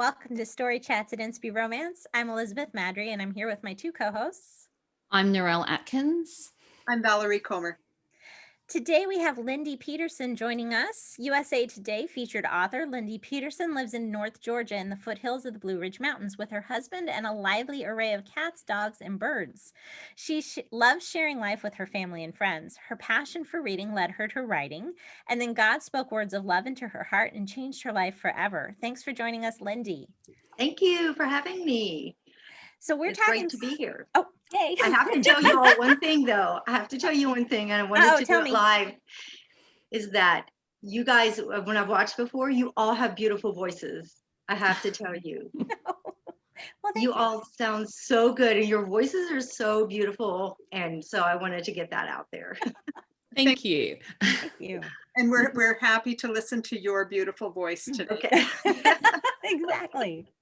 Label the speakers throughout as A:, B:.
A: Welcome to Story Chats at Inspy Romance. I'm Elizabeth Maddrey, and I'm here with my two co-hosts.
B: I'm Narelle Atkins.
C: I'm Valerie Comer.
A: Today we have Lindi Peterson joining us. USA Today featured author Lindi Peterson lives in North Georgia in the foothills of the Blue Ridge Mountains with her husband and a lively array of cats, dogs, and birds. She loves sharing life with her family and friends. Her passion for reading led her to writing, and then God spoke words of love into her heart and changed her life forever. Thanks for joining us, Lindi.
D: Thank you for having me.
A: So
D: it's great to be here.
A: Oh, yay.
D: I have to tell you all one thing, though. I have to tell you one thing, and I wanted to do it live, is that you guys, when I've watched before, you all have beautiful voices. I have to tell you.
A: Well,
D: you all sound so good, and your voices are so beautiful, and so I wanted to get that out there.
B: Thank you.
A: Thank you.
C: And we're happy to listen to your beautiful voice today.
D: Okay.
A: Exactly.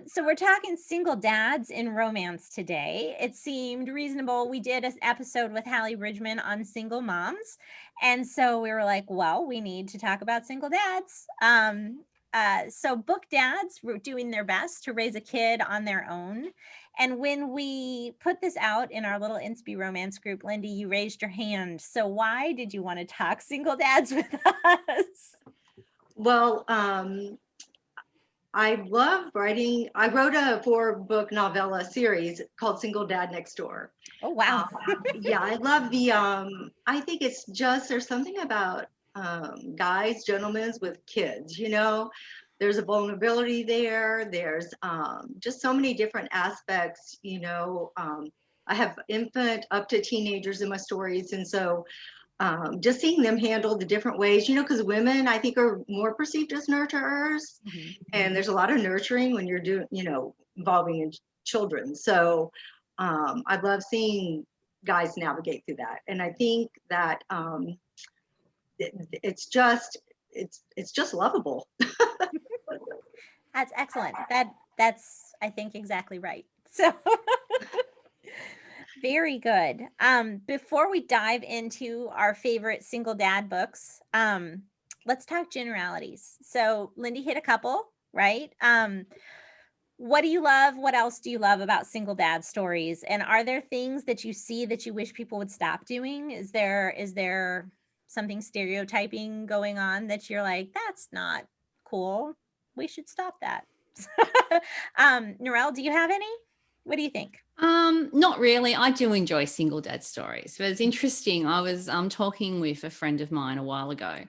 A: So we're talking single dads in romance today. It seemed reasonable. We did an episode with Hallie Bridgman on single moms. And so we were like, well, we need to talk about single dads. So book dads were doing their best to raise a kid on their own. And when we put this out in our little Inspy romance group, Lindi, you raised your hand. So why did you want to talk single dads with us?
D: Well, I love writing. I wrote a 4-book novella series called Single Dad Next Door.
A: Oh, wow.
D: Yeah, I love the, I think it's just, there's something about guys, gentlemen with kids, you know, there's a vulnerability there. There's just so many different aspects, you know. I have infant up to teenagers in my stories. And so just seeing them handle the different ways, you know, because women, I think, are more perceived as nurturers. Mm-hmm. And there's a lot of nurturing when you're doing, you know, involving in children. So I love seeing guys navigate through that. And I think that it's just lovable.
A: That's excellent. That's I think exactly right. So very good. Before we dive into our favorite single dad books, let's talk generalities. So Lindi hit a couple, right? What do you love? What else do you love about single dad stories? And are there things that you see that you wish people would stop doing? Is there something stereotyping going on that you're like, that's not cool? We should stop that. Narelle, do you have any? What do you think?
B: Not really. I do enjoy single dad stories, but it's interesting. I was talking with a friend of mine a while ago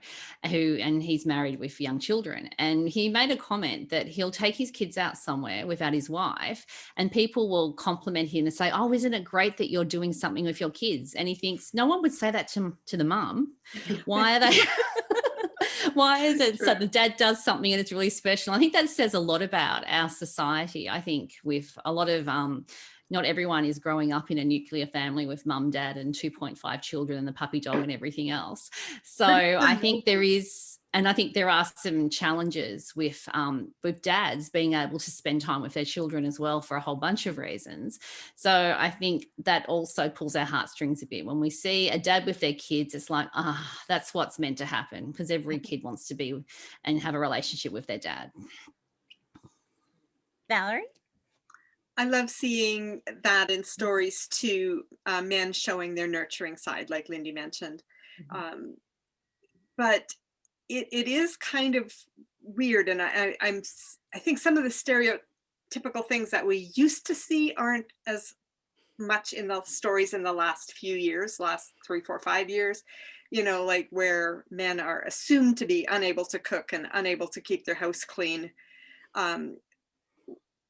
B: and he's married with young children, and he made a comment that he'll take his kids out somewhere without his wife and people will compliment him and say, oh, isn't it great that you're doing something with your kids? And he thinks no one would say that to the mum. Why are they... Why is it so the dad does something and it's really special? I think that says a lot about our society. I think with a lot of not everyone is growing up in a nuclear family with mum, dad, and 2.5 children and the puppy dog and everything else. So I think there is, and I think there are some challenges with dads being able to spend time with their children as well for a whole bunch of reasons. So I think that also pulls our heartstrings a bit. When we see a dad with their kids, it's like, that's what's meant to happen, because every kid wants to be and have a relationship with their dad.
A: Valerie?
C: I love seeing that in stories too, men showing their nurturing side, like Lindi mentioned. Mm-hmm. But it is kind of weird, and I think some of the stereotypical things that we used to see aren't as much in the stories in the last few years, last 3, 4, 5 years, you know, like where men are assumed to be unable to cook and unable to keep their house clean.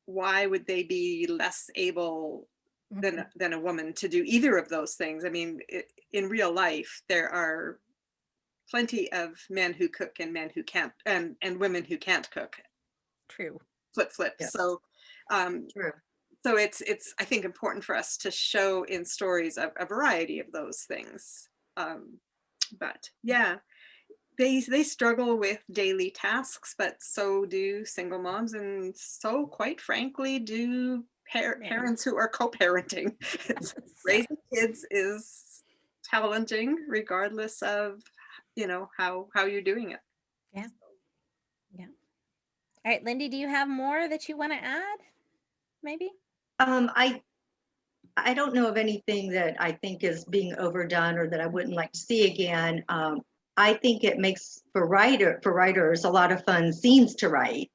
C: Why would they be less able than a woman to do either of those things? I mean, in real life, there are plenty of men who cook and men who can't, and women who can't cook.
A: True.
C: Flip. Yeah. So,
D: True.
C: So it's I think important for us to show in stories a variety of those things. But yeah. They struggle with daily tasks, but so do single moms, and so, quite frankly, do parents who are co-parenting. Raising kids is challenging, regardless of, you know, how you're doing it.
A: Yeah. Yeah. All right, Lindy, do you have more that you want to add? Maybe?
D: I don't know of anything that I think is being overdone or that I wouldn't like to see again. I think it makes for writers a lot of fun scenes to write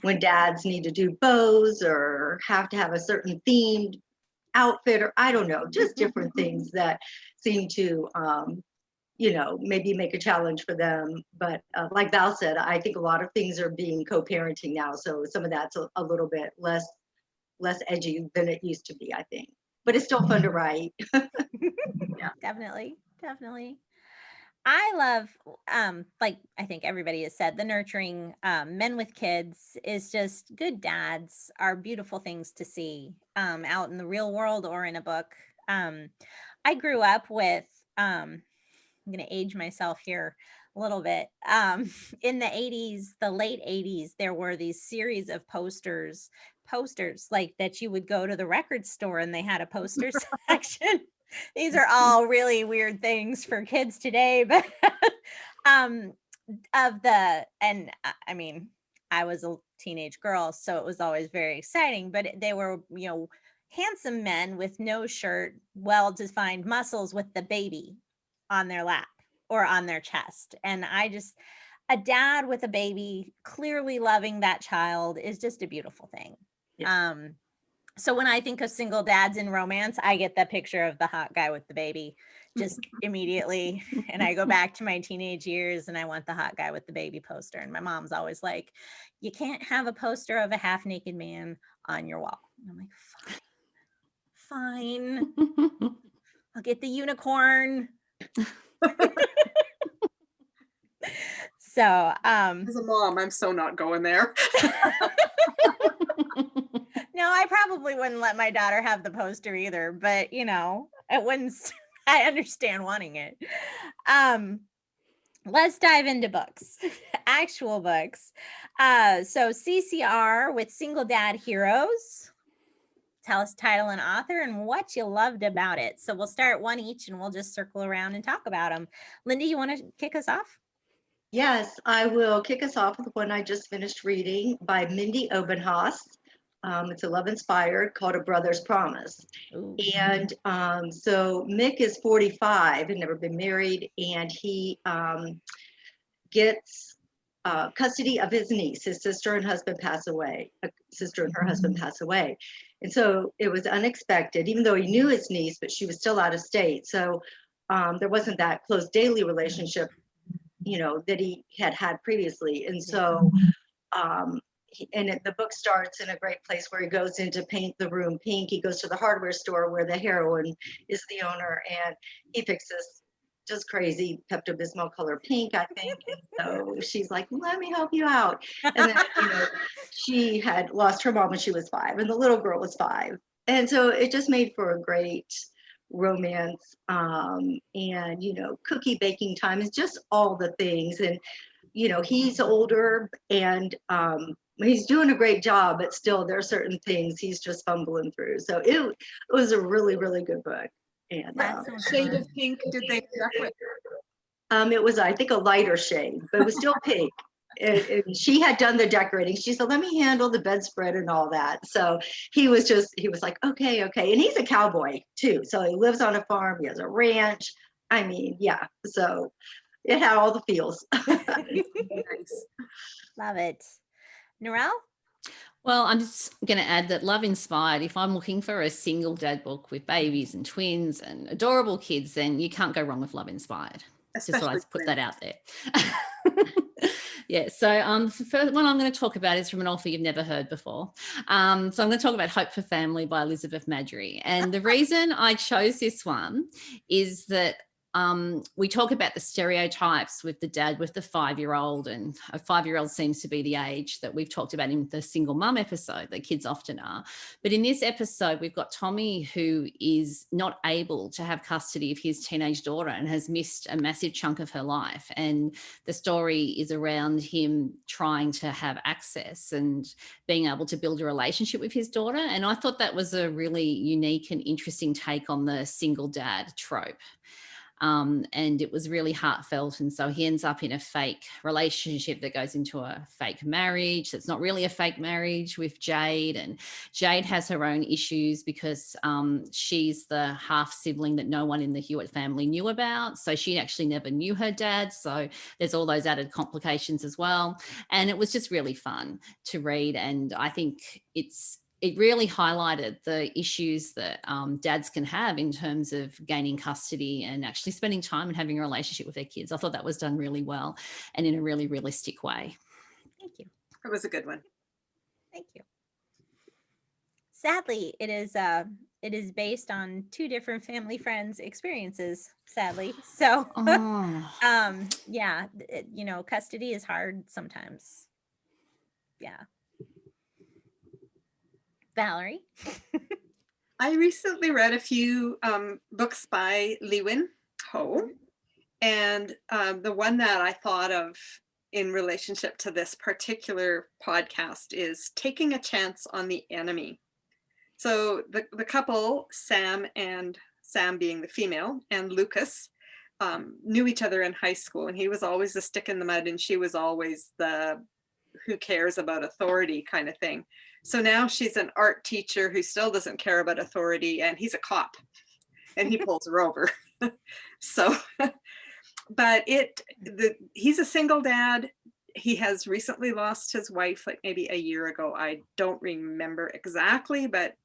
D: when dads need to do bows or have to have a certain themed outfit, or I don't know, just different things that seem to maybe make a challenge for them. But like Val said, I think a lot of things are being co-parenting now, so some of that's a little bit less edgy than it used to be, I think. But it's still fun to write.
A: Yeah. Definitely. I love, like I think everybody has said, the nurturing men with kids is just good dads are beautiful things to see out in the real world or in a book. I grew up with, I'm going to age myself here a little bit. In the 80s, the late 80s, there were these series of posters like that you would go to the record store and they had a poster section. These are all really weird things for kids today, but um I mean, I was a teenage girl, so it was always very exciting, but they were, handsome men with no shirt, well-defined muscles with the baby on their lap or on their chest. And a dad with a baby clearly loving that child is just a beautiful thing. Yeah. So when I think of single dads in romance, I get the picture of the hot guy with the baby just immediately. And I go back to my teenage years and I want the hot guy with the baby poster. And my mom's always like, you can't have a poster of a half naked man on your wall. And I'm like, fine. I'll get the unicorn. So
C: as a mom, I'm so not going there.
A: No, I probably wouldn't let my daughter have the poster either, but it wouldn't. I understand wanting it. Let's dive into books. Actual books. So CCR with Single Dad Heroes. Tell us title and author and what you loved about it. So we'll start one each and we'll just circle around and talk about them. Lindy, you want to kick us off?
D: Yes, I will kick us off with one I just finished reading by Mindy Obenhaus. It's a love inspired, called A Brother's Promise. Ooh. And so Mick is 45 and never been married, and he gets custody of his niece. His sister and husband pass away. Sister and her husband pass away. And so it was unexpected, even though he knew his niece, but she was still out of state. So there wasn't that close daily relationship, that he had previously. And so, the book starts in a great place where he goes in to paint the room pink. He goes to the hardware store where the heroine is the owner, and he fixes just crazy Pepto-Bismol color pink, I think. And so she's like, let me help you out. And then, she had lost her mom when she was 5, and the little girl was 5. And so it just made for a great romance, and cookie baking time is just all the things. And he's older, and he's doing a great job, but still there are certain things he's just fumbling through. So it was a really, really good book. And
C: shade of pink did they decorate?
D: It was, I think, a lighter shade, but it was still pink. And she had done the decorating. She said, let me handle the bedspread and all that. So he was like, okay. And he's a cowboy too. So he lives on a farm. He has a ranch. I mean, yeah. So it had all the feels.
C: Nice.
A: Love it. Narelle?
B: Well, I'm just going to add that love inspired, if I'm looking for a single dad book with babies and twins and adorable kids, then you can't go wrong with love inspired. Just thought I'd put that out there. Yeah, so the first one I'm going to talk about is from an author you've never heard before. So I'm going to talk about Hope for Family by Elizabeth Maddrey. And the reason I chose this one is that we talk about the stereotypes with the dad with the 5-year-old, and a 5-year-old seems to be the age that we've talked about in the single mum episode that kids often are. But in this episode, we've got Tommy, who is not able to have custody of his teenage daughter and has missed a massive chunk of her life. And the story is around him trying to have access and being able to build a relationship with his daughter. And I thought that was a really unique and interesting take on the single dad trope. and it was really heartfelt. And so he ends up in a fake relationship that goes into a fake marriage that's not really a fake marriage with Jade. And Jade has her own issues because she's the half sibling that no one in the Hewitt family knew about. So she actually never knew her dad. So there's all those added complications as well. And it was just really fun to read. And I think it really highlighted the issues that dads can have in terms of gaining custody and actually spending time and having a relationship with their kids. I thought that was done really well and in a really realistic way.
A: Thank you.
C: It was a good one.
A: Thank you. Sadly, it is based on two different family friends' experiences, sadly. So, yeah, custody is hard sometimes. Yeah. Valerie?
C: I recently read a few books by Liwen Ho, and the one that I thought of in relationship to this particular podcast is Taking a Chance on the Enemy. So the couple, Sam being the female, and Lucas, knew each other in high school, and he was always the stick in the mud and she was always the who cares about authority kind of thing. So now she's an art teacher who still doesn't care about authority, and he's a cop and he pulls her over. So, but he's a single dad. He has recently lost his wife, like maybe a year ago. I don't remember exactly, but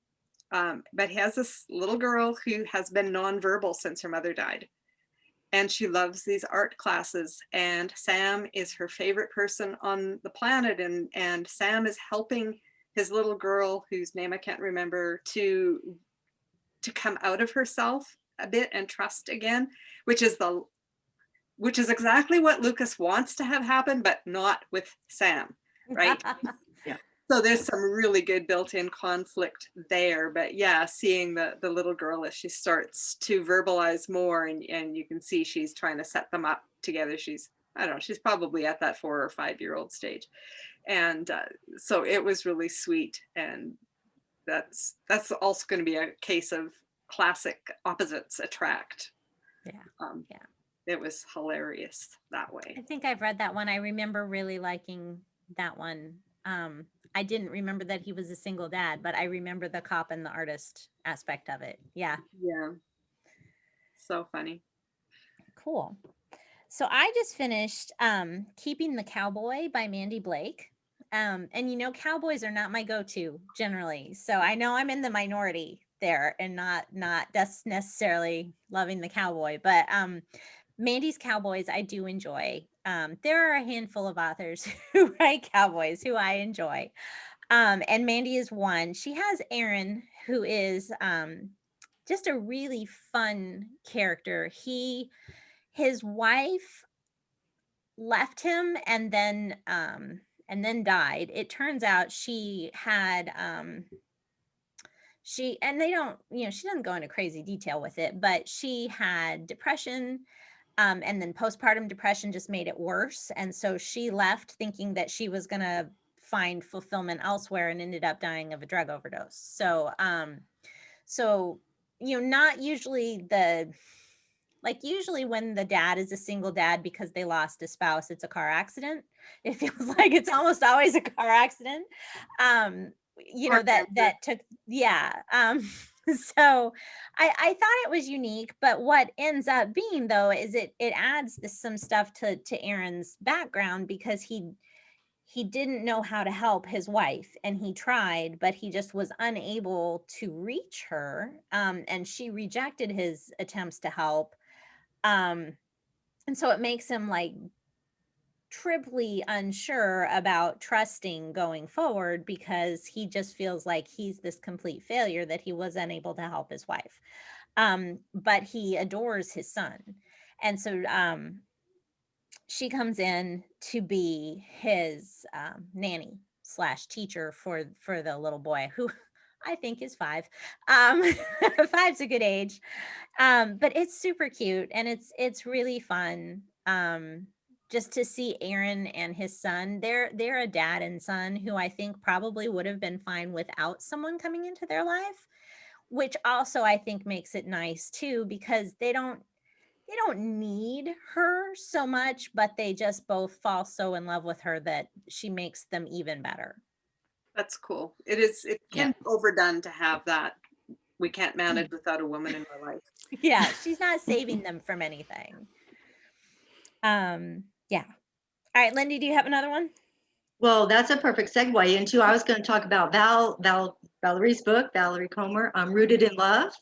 C: he has this little girl who has been nonverbal since her mother died. And she loves these art classes, and Sam is her favorite person on the planet. And Sam is helping his little girl, whose name I can't remember, to come out of herself a bit and trust again, which is exactly what Lucas wants to have happen, but not with Sam, right?
B: Yeah.
C: So there's some really good built-in conflict there. But yeah, seeing the little girl as she starts to verbalize more, and you can see she's trying to set them up together. She's probably at that 4 or 5 year old stage. And so it was really sweet. And that's also going to be a case of classic opposites attract.
A: Yeah. Yeah.
C: It was hilarious that way.
A: I think I've read that one. I remember really liking that one. I didn't remember that he was a single dad, but I remember the cop and the artist aspect of it. Yeah.
C: Yeah. So funny.
A: Cool. So I just finished Keeping the Cowboy by Mandy Blake. And cowboys are not my go-to generally. So I know I'm in the minority there and not just necessarily loving the cowboy, but Mandy's Cowboys I do enjoy. There are a handful of authors who write cowboys who I enjoy. And Mandy is one. She has Aaron, who is just a really fun character. His wife left him and then died. It turns out she had she doesn't go into crazy detail with it, but she had depression, and then postpartum depression just made it worse. And so she left thinking that she was going to find fulfillment elsewhere and ended up dying of a drug overdose. So, not usually usually when the dad is a single dad because they lost a spouse, it's a car accident. It feels like it's almost always a car accident. That took, yeah. So I thought it was unique, but what ends up being though is it adds some stuff to Aaron's background, because he didn't know how to help his wife, and he tried, but he just was unable to reach her, and she rejected his attempts to help, and so it makes him like triply unsure about trusting going forward, because he just feels like he's this complete failure that he was unable to help his wife. But he adores his son, and so she comes in to be his nanny / teacher for the little boy, who I think is 5. 5's a good age, but it's super cute, and it's really fun. Just to see Aaron and his son. They're a dad and son who I think probably would have been fine without someone coming into their life, which also I think makes it nice too, because they don't they don't need her so much, but they just both fall so in love with her that she makes them even better.
C: That's cool. It can
B: Yeah.
C: be overdone to have that. We can't manage without a woman in our life.
A: Yeah, she's not saving them from anything. Yeah. All right, Lindy, do you have another one?
D: Well, that's a perfect segue into, I was going to talk about Valerie's book, Valerie Comer, Rooted in Love.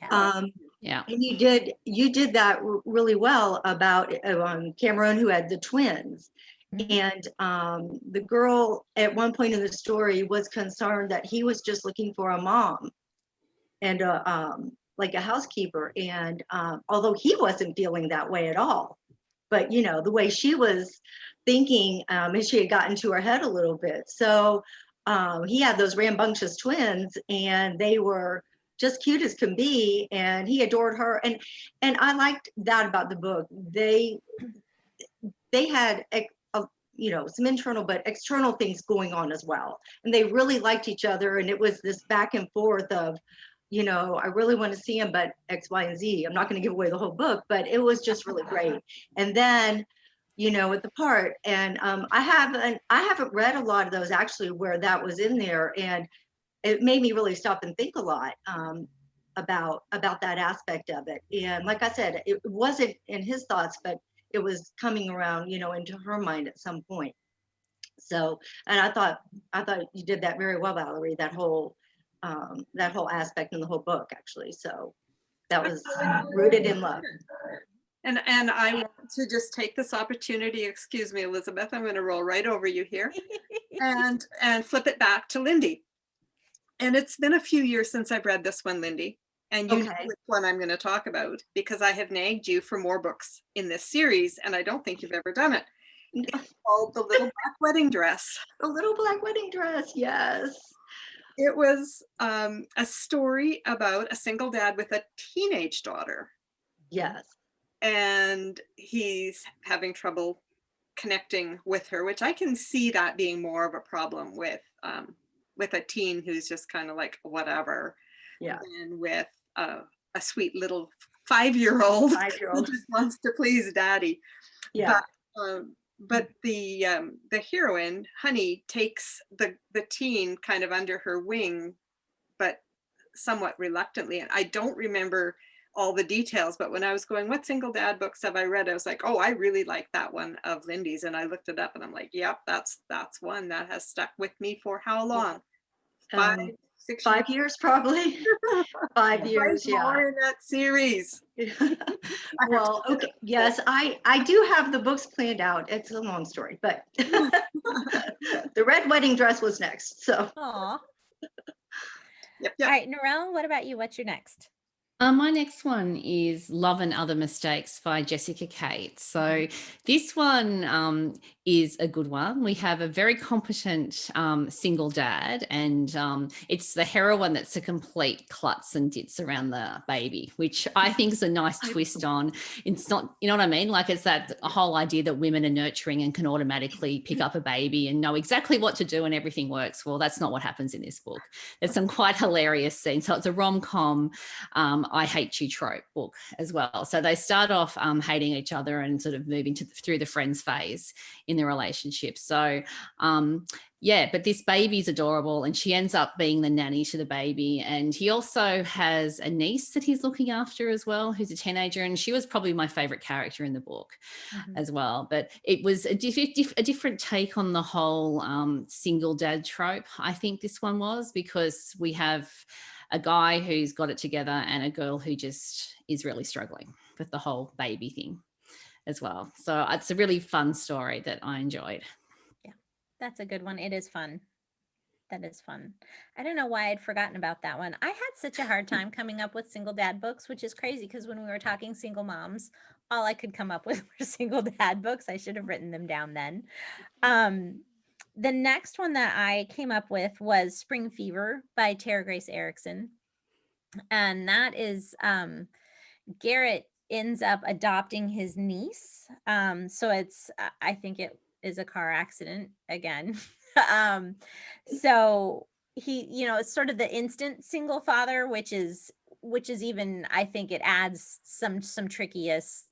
A: Yes.
B: Yeah.
D: And you did that really well about Cameron, who had the twins.
A: Mhm.
D: And the girl at one point in the story was concerned that he was just looking for a mom and like a housekeeper. And although he wasn't feeling that way at all, but you know, the way she was thinking, and she had gotten to her head a little bit. So he had those rambunctious twins, and they were just cute as can be, and he adored her. And I liked that about the book. They had you know, some internal but external things going on as well, and they really liked each other. And it was this back and forth of, you know, I really want to see him, but X, Y, and Z. I'm not going to give away the whole book, but it was just really great. And then, you know, with the part, and I haven't read a lot of those actually where that was in there, and it made me really stop and think a lot about that aspect of it. And like I said, it wasn't in his thoughts, but it was coming around, you know, into her mind at some point. So, and I thought you did that very well, Valerie, that whole aspect in the whole book, actually. So that was Rooted in Love.
C: And I want to just take this opportunity, excuse me, Elizabeth, I'm going to roll right over you here and flip it back to Lindy. And it's been a few years since I've read this one, Lindy. And you know which one I'm going to talk about, because I have nagged you for more books in this series, and I don't think you've ever done it. It's called The Little Black Wedding Dress.
D: The Little Black Wedding Dress, yes.
C: It was a story about a single dad with a teenage daughter.
D: Yes.
C: And he's having trouble connecting with her, which I can see that being more of a problem with a teen who's just kind of like whatever.
D: Yeah.
C: And with a sweet little 5-year-old who just wants to please daddy.
D: Yeah.
C: But the heroine, Honey, takes the teen kind of under her wing, but somewhat reluctantly. And I don't remember all the details, but when I was going, what single dad books have I read? I was like, oh, I really like that one of Lindy's. And I looked it up and I'm like, yep, that's one that has stuck with me for how long? 5, 6
D: 5 years, probably. 5 years, yeah.
C: More in that series.
D: Well, okay, yes, I do have the books planned out. It's a long story, but the Red Wedding Dress was next. So.
A: Aw.
C: Yep.
A: All right, Narelle, what about you? What's your next?
B: My next one is Love and Other Mistakes by Jessica Kate. So this one is a good one. We have a very competent single dad, and it's the heroine that's a complete klutz and ditz around the baby, which I think is a nice twist on. It's not, you know what I mean? Like, it's that whole idea that women are nurturing and can automatically pick up a baby and know exactly what to do and everything works. Well, that's not what happens in this book. There's some quite hilarious scenes. So it's a rom-com, I hate you trope book as well. So they start off hating each other and sort of moving through the friends phase in their relationship. So yeah, but this baby's adorable, and she ends up being the nanny to the baby. And he also has a niece that he's looking after as well, who's a teenager, and she was probably my favorite character in the book as well. But it was a different take on the whole single dad trope, I think this one was, because we have a guy who's got it together and a girl who just is really struggling with the whole baby thing as well. So it's a really fun story that I enjoyed.
A: Yeah, that's a good one. It is fun. That is fun. I don't know why I'd forgotten about that one. I had such a hard time coming up with single dad books, which is crazy because when we were talking single moms, all I could come up with were single dad books. I should have written them down then. The next one that I came up with was Spring Fever by Tara Grace Ericson. And that is Garrett ends up adopting his niece. So it's, I think it is a car accident again. So he, you know, it's sort of the instant single father, which is even, I think it adds some trickiness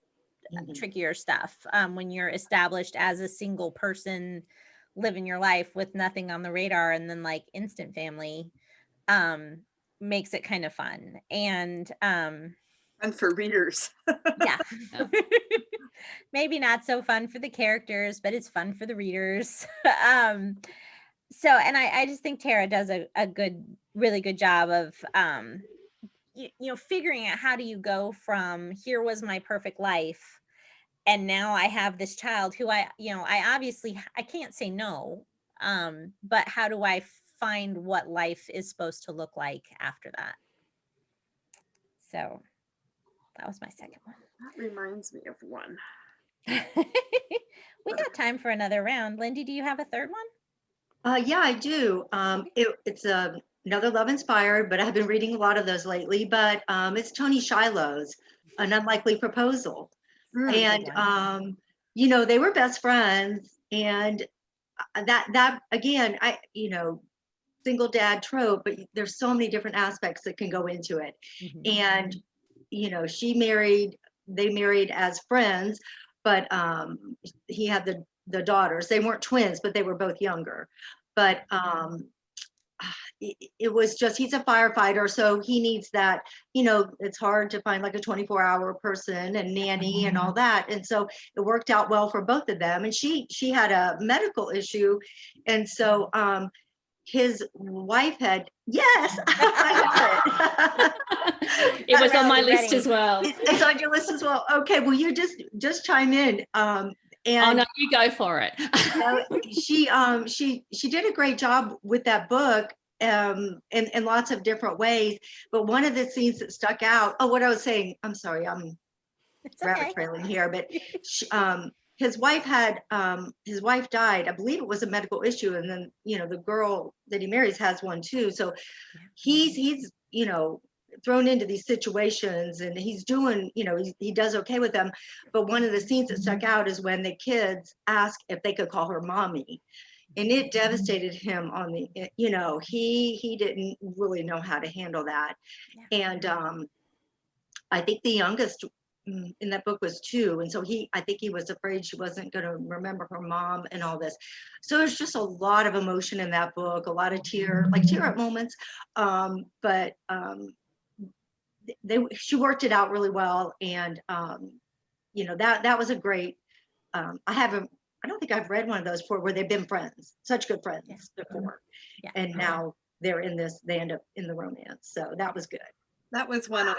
A: trickier stuff when you're established as a single person living your life with nothing on the radar, and then like instant family makes it kind of fun. And
C: for readers.
A: yeah. Maybe not so fun for the characters, but it's fun for the readers. So, and I just think Tara does a good, really good job of, you know, figuring out how do you go from here was my perfect life, and now I have this child who you know, I obviously, I can't say no, but how do I find what life is supposed to look like after that? So that was my second one.
C: That reminds me of one.
A: We got time for another round. Lindy, do you have a third one?
D: Yeah, I do. It's another love inspired, but I've been reading a lot of those lately. But it's Toni Shiloh's An Unlikely Proposal. And you know, they were best friends, and that again, single dad trope, but there's so many different aspects that can go into it. And you know, they married as friends, but he had the daughters. They weren't twins, but they were both younger. But it was just, he's a firefighter, so he needs that, you know, it's hard to find like a 24-hour person and nanny and all that. And so it worked out well for both of them. And she had a medical issue. And so his wife had, yes, I got it.
B: It was on my list as well.
D: It's on your list as well. Okay, well, you just chime in. And
B: oh no, you go for it.
D: She did a great job with that book in lots of different ways. But one of the scenes that stuck out, what I was saying, I'm sorry, I'm rabbit trailing here, but his wife died. I believe it was a medical issue, and then, you know, the girl that he marries has one too. So he's you know, thrown into these situations, and he's doing, you know, he does okay with them. But one of the scenes that stuck out is when the kids ask if they could call her mommy, and it devastated him on the, you know, he didn't really know how to handle that. And I think the youngest in that book was 2, and so I think he was afraid she wasn't going to remember her mom and all this. So there's just a lot of emotion in that book, a lot of tear up moments, but she worked it out really well. And you know, that was a great, I don't think I've read one of those before where they've been friends, such good friends before, and now they end up in the romance. So that was good.
C: That was one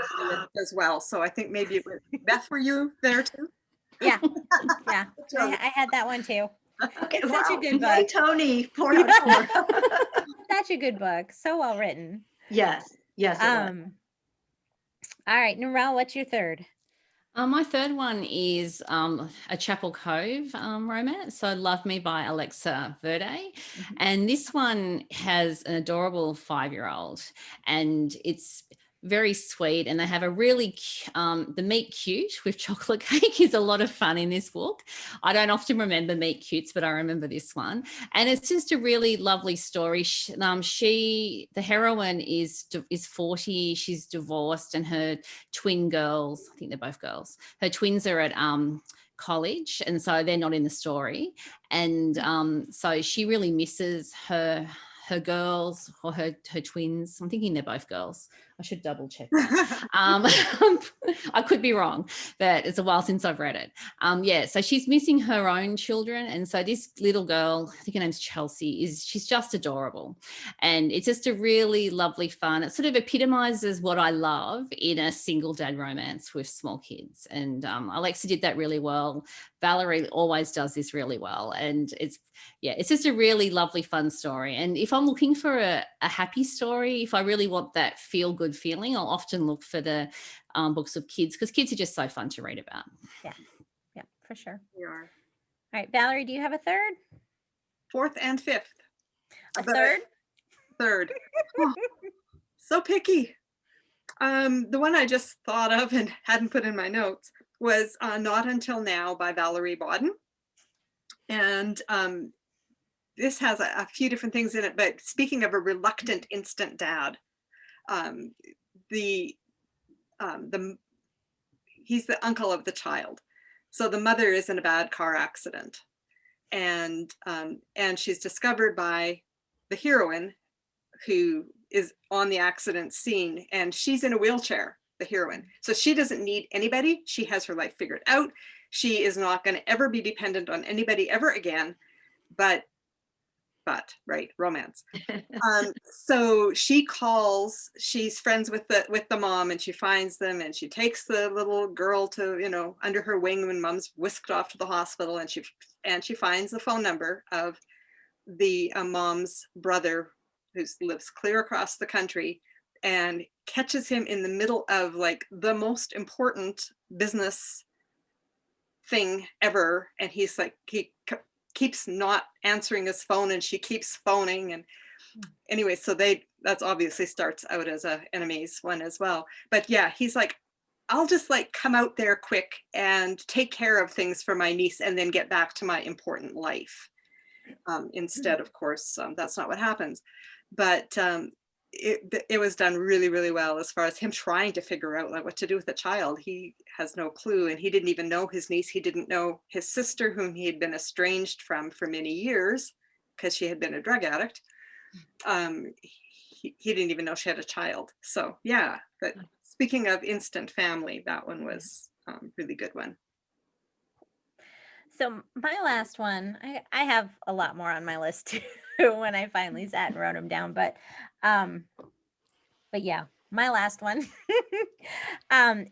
C: as well. So I think maybe it was, Beth, were you there too?
A: Yeah. I had that one too.
D: Okay,
A: it's such a good book.
D: Hey, Toni, 4 out of 4.
A: Such a good book. So well written.
D: Yes.
A: All right, Narelle, what's your third?
B: My third one is a Chapel Cove romance. So Love Me by Alexa Verde. And this one has an adorable 5-year-old, and it's very sweet, and they have a really the meet cute with chocolate cake is a lot of fun in this book. I don't often remember meet cutes, but I remember this one, and it's just a really lovely story. The heroine is 40, she's divorced, and her twin girls, I think they're both girls, her twins are at college, and so they're not in the story, and so she really misses her girls, or her twins. I'm thinking they're both girls. I should double check that. I could be wrong, but it's a while since I've read it. So she's missing her own children. And so this little girl, I think her name's Chelsea, she's just adorable. And it's just a really lovely fun. It sort of epitomizes what I love in a single dad romance with small kids. And Alexa did that really well. Valerie always does this really well. And it's just a really lovely, fun story. And if I'm looking for a happy story, if I really want that feel-good feeling, I'll often look for the books of kids, because kids are just so fun to read about.
A: Yeah, for sure.
C: We are.
A: All right, Valerie, do you have a third?
C: 4th and 5th.
A: A third?
C: Third. Oh, so picky. The one I just thought of and hadn't put in my notes was Not Until Now by Valerie Bodden. And this has a few different things in it, but speaking of a reluctant instant dad, he's the uncle of the child, So the mother is in a bad car accident, and she's discovered by the heroine, who is on the accident scene, and she's in a wheelchair, the heroine. So she doesn't need anybody. She has her life figured out. She is not going to ever be dependent on anybody ever again. But right, romance. So she calls, she's friends with the mom, and she finds them, and she takes the little girl to, you know, under her wing when mom's whisked off to the hospital, and she finds the phone number of the mom's brother, who lives clear across the country, and catches him in the middle of like the most important business thing ever. And he's like, he keeps not answering his phone, and she keeps phoning. And anyway, so that's obviously starts out as a enemies one as well. But yeah, he's like, I'll just like come out there quick and take care of things for my niece and then get back to my important life. Instead, of course, that's not what happens. But it was done really, really well as far as him trying to figure out like what to do with the child. He has no clue, and he didn't even know his niece. He didn't know his sister, whom he had been estranged from for many years because she had been a drug addict. He didn't even know she had a child. So yeah, but speaking of instant family, that one was really good one.
A: So my last one, I have a lot more on my list too when I finally sat and wrote them down, but yeah, my last one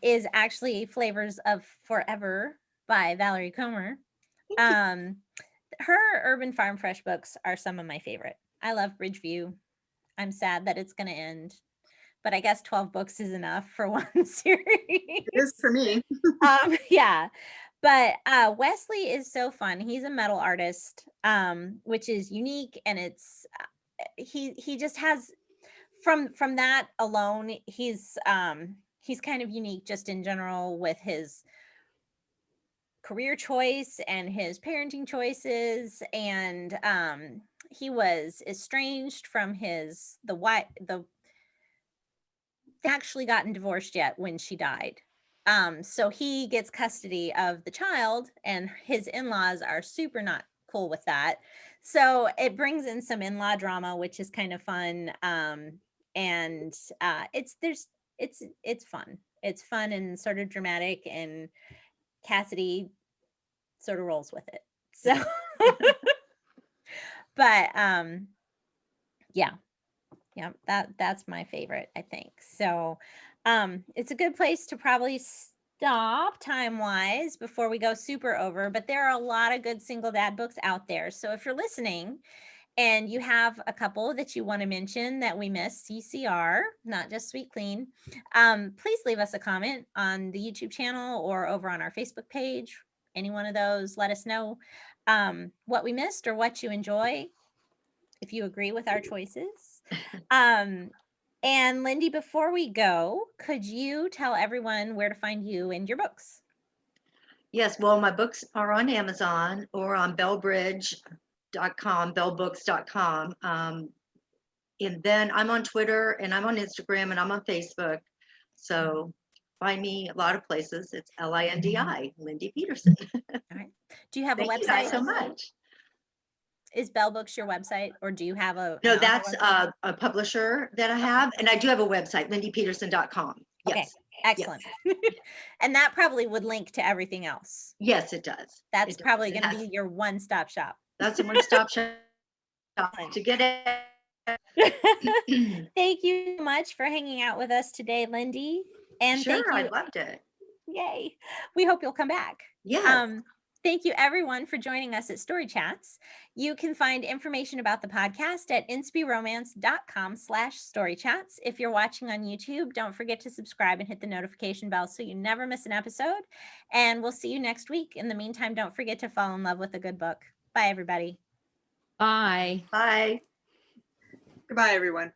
A: is actually Flavors of Forever by Valerie Comer. Her Urban Farm Fresh books are some of my favorite. I love Bridgeview. I'm sad that it's going to end, but I guess 12 books is enough for one series.
C: It is for me.
A: Yeah. But Wesley is so fun. He's a metal artist, which is unique, and it's he just has from that alone, he's kind of unique just in general with his career choice and his parenting choices. And he was estranged from the wife. They actually gotten divorced yet when she died. So he gets custody of the child, and his in-laws are super not cool with that. So it brings in some in-law drama, which is kind of fun. And it's fun. It's fun and sort of dramatic, and Cassidy sort of rolls with it. So, but yeah, that's my favorite, I think. So it's a good place to probably stop time-wise before we go super over, but there are a lot of good single dad books out there. So if you're listening and you have a couple that you want to mention that we missed, CCR, not just Sweet Clean, please leave us a comment on the YouTube channel or over on our Facebook page. Any one of those, let us know what we missed or what you enjoy, if you agree with our choices. And Lindy, before we go, could you tell everyone where to find you and your books?
D: Yes, well, my books are on Amazon or on bellbridge.com, bellbooks.com. And then I'm on Twitter, and I'm on Instagram, and I'm on Facebook. So find me a lot of places. It's Lindi, Lindi Peterson.
A: All right. Do you have a website?
D: Thank you guys so much.
A: Is Bell Books your website, or do you have a?
D: No, that's a publisher that I have, and I do have a website, lindypeterson.com. Yes.
A: Okay, excellent. Yes. And that probably would link to everything else.
D: Yes, it does.
A: That's probably going to be your one-stop shop.
D: That's a one-stop shop to get it.
A: Thank you so much for hanging out with us today, Lindy. And
D: sure,
A: thank you.
D: I loved it.
A: Yay. We hope you'll come back.
D: Yeah.
A: Thank you, everyone, for joining us at Story Chats. You can find information about the podcast at inspiromance.com/storychats. If you're watching on YouTube, don't forget to subscribe and hit the notification bell so you never miss an episode. And we'll see you next week. In the meantime, don't forget to fall in love with a good book. Bye, everybody.
B: Bye.
D: Bye.
C: Goodbye, everyone.